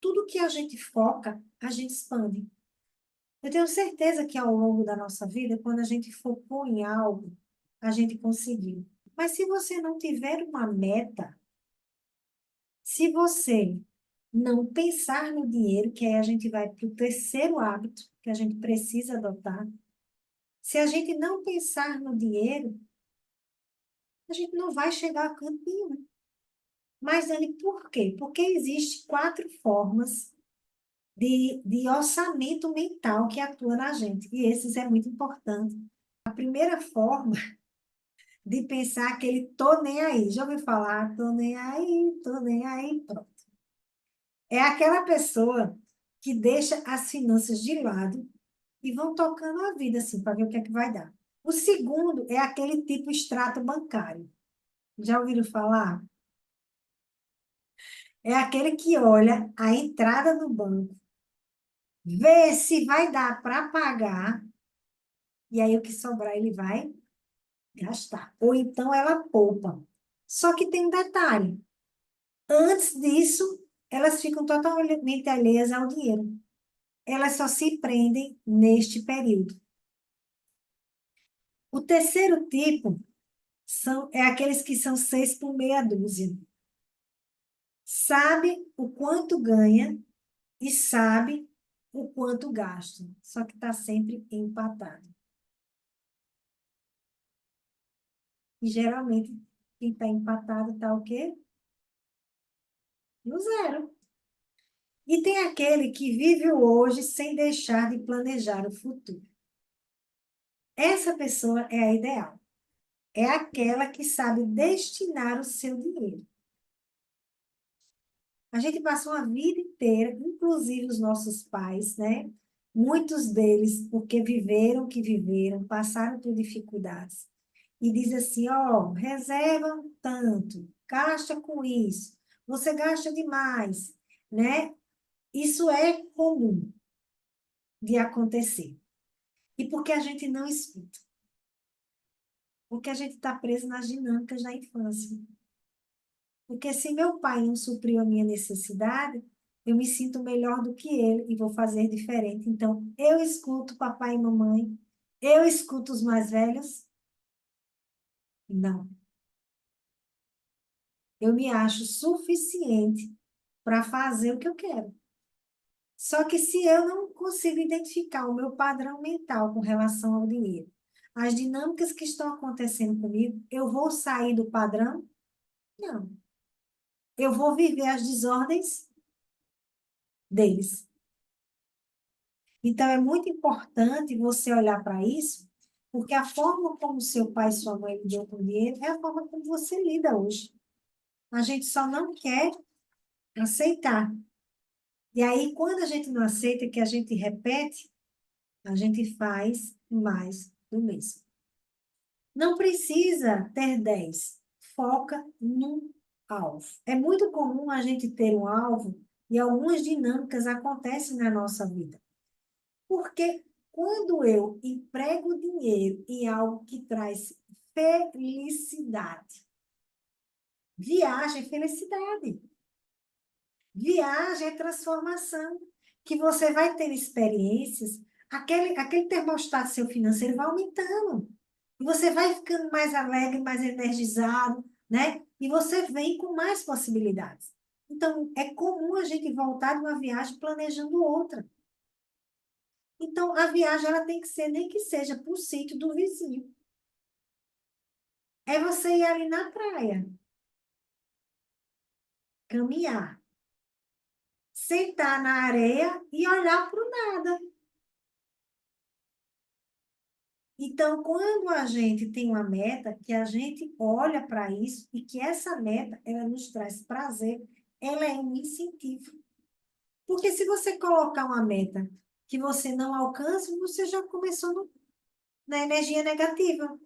tudo que a gente foca, a gente expande. Eu tenho certeza que ao longo da nossa vida, quando a gente focou em algo, a gente conseguiu. Mas se você não tiver uma meta, se você não pensar no dinheiro, que aí a gente vai para o terceiro hábito que a gente precisa adotar, se a gente não pensar no dinheiro, a gente não vai chegar a canto nenhum. Mas, Dani, por quê? Porque existem 4 formas de orçamento mental que atua na gente. E esses é muito importante. A primeira forma de pensar aquele tô nem aí. Já ouviu falar? Tô nem aí, tô nem aí, pronto. É aquela pessoa que deixa as finanças de lado e vão tocando a vida assim, para ver o que é que vai dar. O segundo é aquele tipo extrato bancário. Já ouviram falar? É aquele que olha a entrada do banco, vê se vai dar para pagar, e aí o que sobrar ele vai gastar. Ou então ela poupa. Só que tem um detalhe: antes disso, elas ficam totalmente alheias ao dinheiro. Elas só se prendem neste período. O terceiro tipo é aqueles que são 6 por meia dúzia. Sabe o quanto ganha e sabe o quanto gasta, só que está sempre empatado. E geralmente quem está empatado está o quê? No zero. E tem aquele que vive o hoje sem deixar de planejar o futuro. Essa pessoa é a ideal. É aquela que sabe destinar o seu dinheiro. A gente passou a vida inteira, inclusive os nossos pais, né? Muitos deles, porque viveram o que viveram, passaram por dificuldades. E diz assim, ó, reserva um tanto, gasta com isso, você gasta demais, né? Isso é comum de acontecer. E porque a gente não escuta? Porque a gente está preso nas dinâmicas da infância. Porque se meu pai não supriu a minha necessidade, eu me sinto melhor do que ele e vou fazer diferente. Então, eu escuto papai e mamãe, eu escuto os mais velhos? Não. Eu me acho suficiente para fazer o que eu quero. Só que se eu não consigo identificar o meu padrão mental com relação ao dinheiro, as dinâmicas que estão acontecendo comigo, eu vou sair do padrão? Não. Eu vou viver as desordens deles. Então, é muito importante você olhar para isso, porque a forma como seu pai e sua mãe lidam com o dinheiro é a forma como você lida hoje. A gente só não quer aceitar. E aí, quando a gente não aceita, que a gente repete, a gente faz mais do mesmo. Não precisa ter 10. Foca num alvo. É muito comum a gente ter um alvo e algumas dinâmicas acontecem na nossa vida. Porque quando eu emprego dinheiro em algo que traz felicidade, viagem é felicidade. Viagem é transformação. Que você vai ter experiências, aquele termostato seu financeiro vai aumentando. E você vai ficando mais alegre, mais energizado, né? E você vem com mais possibilidades. Então, é comum a gente voltar de uma viagem planejando outra. Então, a viagem ela tem que ser, nem que seja para o sítio do vizinho. É você ir ali na praia, caminhar, sentar na areia e olhar para o nada. Então, quando a gente tem uma meta, que a gente olha para isso e que essa meta, ela nos traz prazer, ela é um incentivo. Porque se você colocar uma meta que você não alcança, você já começou na energia negativa.